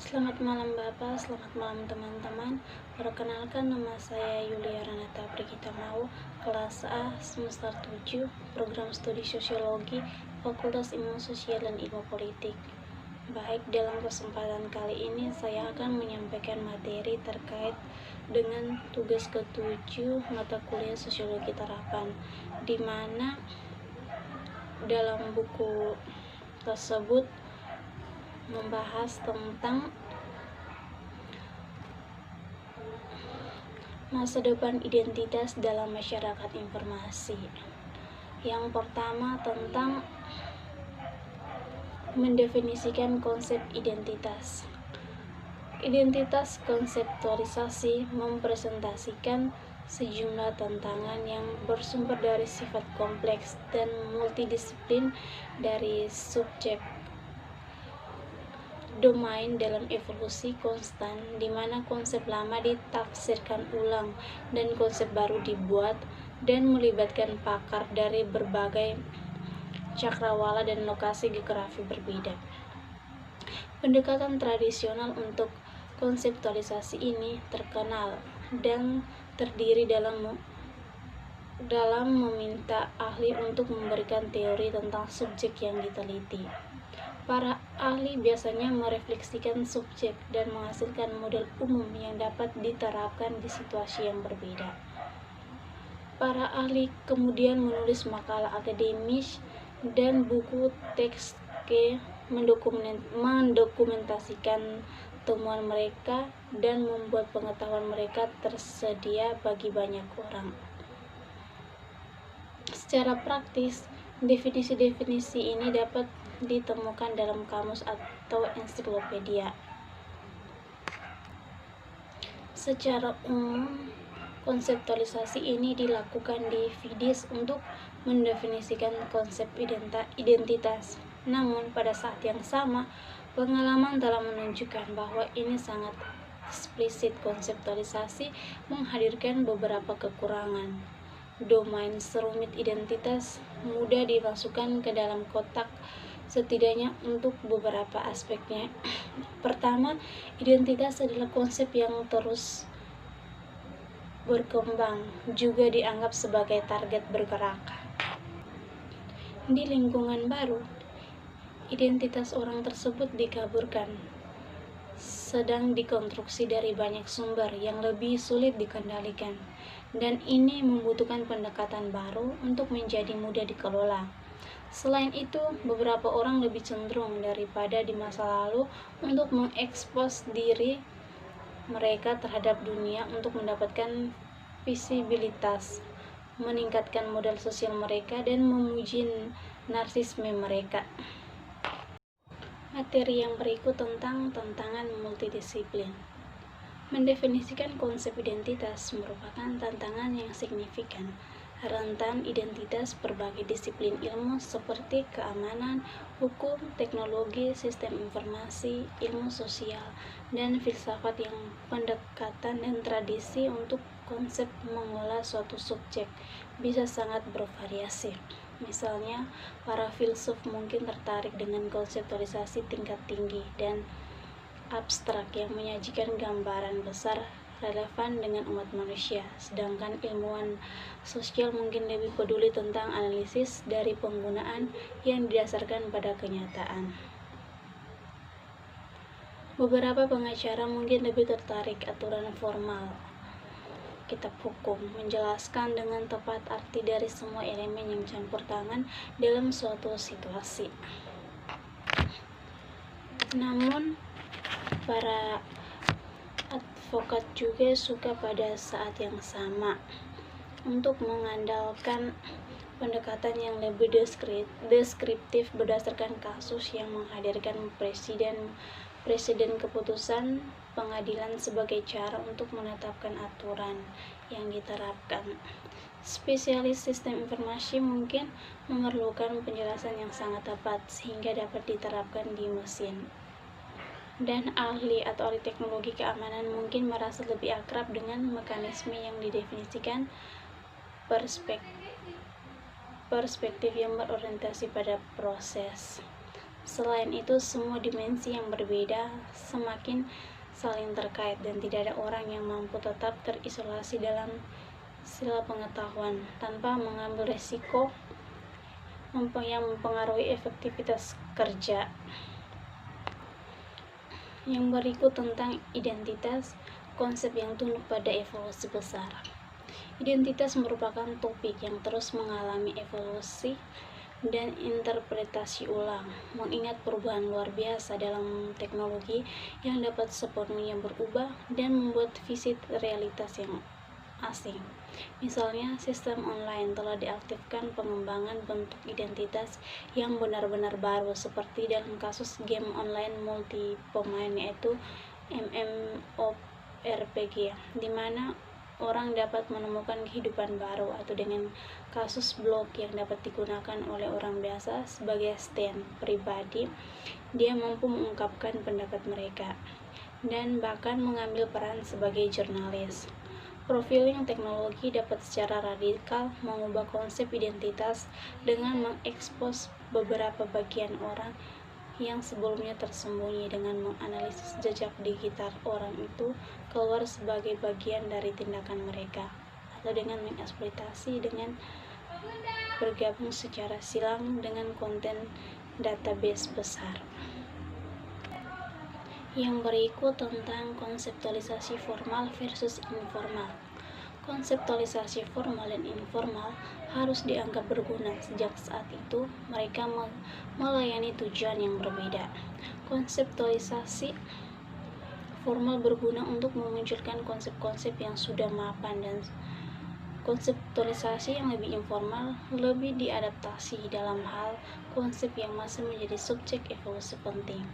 Selamat malam Bapak, selamat malam teman-teman. Perkenalkan, nama saya Yulia Renata Brigita Mau, kelas A semester 7, program studi Sosiologi, Fakultas Ilmu Sosial dan Ilmu Politik. Baik, dalam kesempatan kali ini saya akan menyampaikan materi terkait dengan tugas ke-7 mata kuliah Sosiologi Terapan, di mana dalam buku tersebut membahas tentang masa depan identitas dalam masyarakat informasi. Yang pertama tentang mendefinisikan konsep identitas. Identitas konseptualisasi mempresentasikan sejumlah tantangan yang bersumber dari sifat kompleks dan multidisiplin dari subjek domain dalam evolusi konstan, di mana konsep lama ditafsirkan ulang dan konsep baru dibuat dan melibatkan pakar dari berbagai cakrawala dan lokasi geografi berbeda. Pendekatan tradisional untuk konseptualisasi ini terkenal dan terdiri dalam meminta ahli untuk memberikan teori tentang subjek yang diteliti. Para ahli biasanya merefleksikan subjek dan menghasilkan model umum yang dapat diterapkan di situasi yang berbeda. Para ahli kemudian menulis makalah akademis dan buku teks mendokumentasikan temuan mereka dan membuat pengetahuan mereka tersedia bagi banyak orang. Secara praktis, definisi-definisi ini dapat ditemukan dalam kamus atau ensiklopedia. Secara umum, konseptualisasi ini dilakukan di FIDIS untuk mendefinisikan konsep identitas. Namun, pada saat yang sama, pengalaman telah menunjukkan bahwa ini sangat eksplisit. Konseptualisasi menghadirkan beberapa kekurangan. Domain serumit identitas mudah dimasukkan ke dalam kotak, setidaknya untuk beberapa aspeknya. Pertama, identitas adalah konsep yang terus berkembang, juga dianggap sebagai target bergerak. Di lingkungan baru, identitas orang tersebut dikaburkan, sedang dikonstruksi dari banyak sumber yang lebih sulit dikendalikan, dan ini membutuhkan pendekatan baru untuk menjadi mudah dikelola. Selain itu, beberapa orang lebih cenderung daripada di masa lalu untuk mengekspos diri mereka terhadap dunia untuk mendapatkan visibilitas, meningkatkan modal sosial mereka, dan memuji narsisme mereka. Materi yang berikut tentang tantangan multidisiplin. Mendefinisikan konsep identitas merupakan tantangan yang signifikan. Rentan identitas berbagai disiplin ilmu seperti keamanan, hukum, teknologi, sistem informasi, ilmu sosial, dan filsafat yang pendekatan dan tradisi untuk konsep mengolah suatu subjek bisa sangat bervariasi. Misalnya, para filsuf mungkin tertarik dengan konseptualisasi tingkat tinggi dan abstrak yang menyajikan gambaran besar relevan dengan umat manusia, sedangkan ilmuwan sosial mungkin lebih peduli tentang analisis dari penggunaan yang didasarkan pada kenyataan. Beberapa pengacara mungkin lebih tertarik aturan formal kitab hukum, menjelaskan dengan tepat arti dari semua elemen yang campur tangan dalam suatu situasi. Namun, para advokat juga suka pada saat yang sama untuk mengandalkan pendekatan yang lebih deskriptif berdasarkan kasus yang menghadirkan presiden keputusan pengadilan sebagai cara untuk menetapkan aturan yang diterapkan. Spesialis sistem informasi mungkin memerlukan penjelasan yang sangat tepat sehingga dapat diterapkan di mesin. Dan ahli atau ahli teknologi keamanan mungkin merasa lebih akrab dengan mekanisme yang didefinisikan perspektif yang berorientasi pada proses. Selain itu, semua dimensi yang berbeda semakin saling terkait dan tidak ada orang yang mampu tetap terisolasi dalam sila pengetahuan tanpa mengambil resiko yang mempengaruhi efektivitas kerja. Yang berikut tentang identitas, konsep yang tunduk pada evolusi besar. Identitas merupakan topik yang terus mengalami evolusi dan interpretasi ulang, mengingat perubahan luar biasa dalam teknologi yang dapat sepenuhnya berubah dan membuat visi realitas yang asing. Misalnya, sistem online telah diaktifkan pengembangan bentuk identitas yang benar-benar baru, seperti dalam kasus game online multi pemain yaitu MMORPG, di mana orang dapat menemukan kehidupan baru, atau dengan kasus blog yang dapat digunakan oleh orang biasa sebagai stand pribadi. Dia mampu mengungkapkan pendapat mereka dan bahkan mengambil peran sebagai jurnalis. Profiling teknologi dapat secara radikal mengubah konsep identitas dengan mengekspos beberapa bagian orang yang sebelumnya tersembunyi, dengan menganalisis jejak digital orang itu keluar sebagai bagian dari tindakan mereka, atau dengan mengeksploitasi dengan bergabung secara silang dengan konten database besar. Yang berikut tentang konseptualisasi formal versus informal. Konseptualisasi formal dan informal harus dianggap berguna. Sejak saat itu, mereka melayani tujuan yang berbeda. Konseptualisasi formal berguna untuk memunculkan konsep-konsep yang sudah mapan, dan konseptualisasi yang lebih informal lebih diadaptasi dalam hal konsep yang masih menjadi subjek evolusi penting.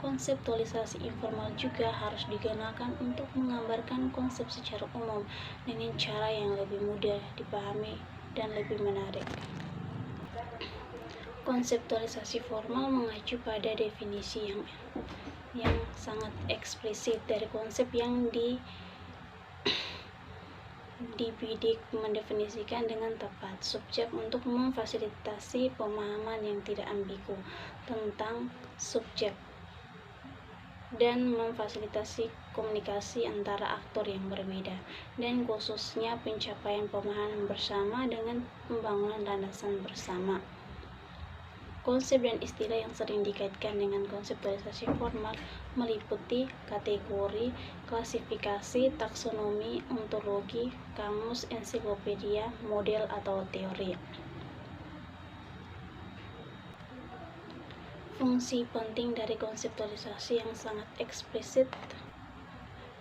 Konseptualisasi informal juga harus digunakan untuk menggambarkan konsep secara umum dengan cara yang lebih mudah dipahami dan lebih menarik. Konseptualisasi formal mengacu pada definisi yang sangat eksplisit dari konsep yang dibidik, mendefinisikan dengan tepat subjek untuk memfasilitasi pemahaman yang tidak ambigu tentang subjek dan memfasilitasi komunikasi antara aktor yang berbeda, dan khususnya pencapaian pemahaman bersama dengan pembangunan landasan bersama. Konsep dan istilah yang sering dikaitkan dengan konseptualisasi formal meliputi kategori, klasifikasi, taksonomi, ontologi, kamus, ensiklopedia, model atau teori. Fungsi penting dari konseptualisasi yang sangat eksplisit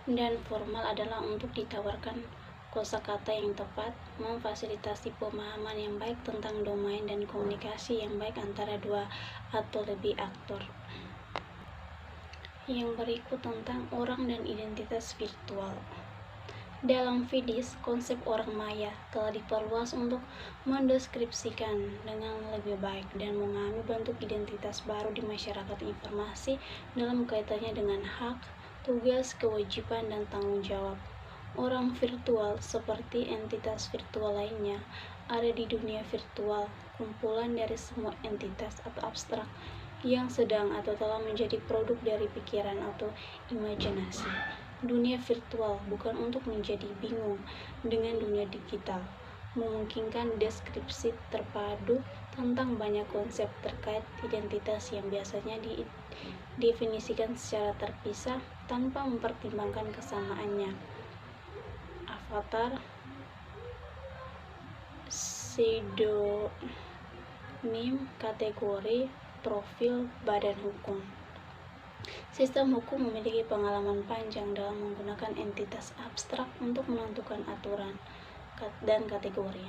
dan formal adalah untuk ditawarkan kosakata yang tepat, memfasilitasi pemahaman yang baik tentang domain, dan komunikasi yang baik antara dua atau lebih aktor. Yang berikut tentang orang dan identitas virtual. Dalam Fides, konsep orang maya telah diperluas untuk mendeskripsikan dengan lebih baik dan memahami bentuk identitas baru di masyarakat informasi dalam kaitannya dengan hak, tugas, kewajiban, dan tanggung jawab. Orang virtual, seperti entitas virtual lainnya, ada di dunia virtual, kumpulan dari semua entitas atau abstrak yang sedang atau telah menjadi produk dari pikiran atau imajinasi. Dunia virtual bukan untuk menjadi bingung dengan dunia digital, memungkinkan deskripsi terpadu tentang banyak konsep terkait identitas yang biasanya didefinisikan secara terpisah tanpa mempertimbangkan kesamaannya. Avatar, pseudonym, kategori, profil, badan hukum. Sistem hukum memiliki pengalaman panjang dalam menggunakan entitas abstrak untuk menentukan aturan dan kategori,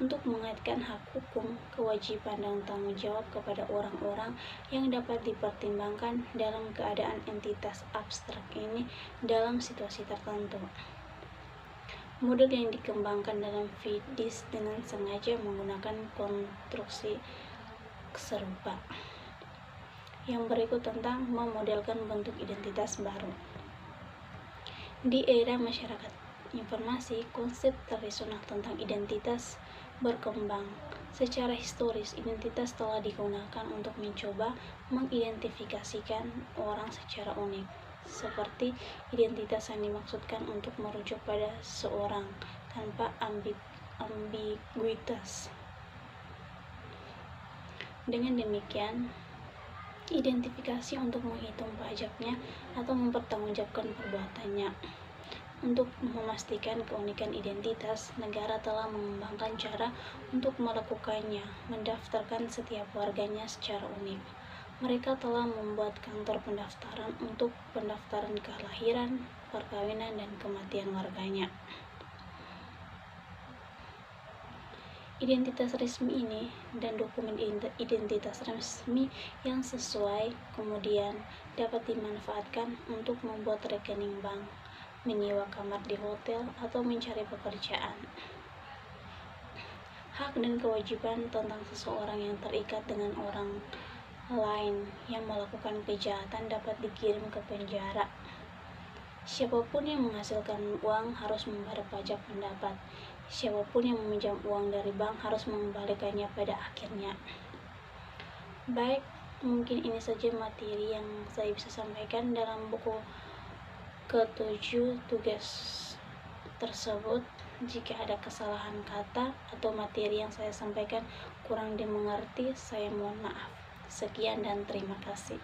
untuk mengaitkan hak hukum, kewajiban, dan tanggung jawab kepada orang-orang yang dapat dipertimbangkan dalam keadaan entitas abstrak ini dalam situasi tertentu. Model yang dikembangkan dalam Fides dengan sengaja menggunakan konstruksi serupa. Yang berikut tentang memodelkan bentuk identitas baru. Di era masyarakat informasi, konsep tradisional tentang identitas berkembang. Secara historis, identitas telah digunakan untuk mencoba mengidentifikasikan orang secara unik, seperti identitas yang dimaksudkan untuk merujuk pada seorang tanpa ambiguitas. Dengan demikian, identifikasi untuk menghitung pajaknya atau mempertanggungjawabkan perbuatannya. Untuk memastikan keunikan identitas, negara telah mengembangkan cara untuk melakukannya, mendaftarkan setiap warganya secara unik. Mereka telah membuat kantor pendaftaran untuk pendaftaran kelahiran, perkawinan, dan kematian warganya. Identitas resmi ini dan dokumen identitas resmi yang sesuai kemudian dapat dimanfaatkan untuk membuat rekening bank, menyewa kamar di hotel, atau mencari pekerjaan. Hak dan kewajiban tentang seseorang yang terikat dengan orang lain yang melakukan kejahatan dapat dikirim ke penjara. Siapapun yang menghasilkan uang harus membayar pajak pendapat. Siapapun yang meminjam uang dari bank harus mengembalikannya pada akhirnya. Baik, mungkin ini saja materi yang saya bisa sampaikan dalam buku ke-7 tugas tersebut. Jika ada kesalahan kata atau materi yang saya sampaikan kurang dimengerti, saya mohon maaf. Sekian dan terima kasih.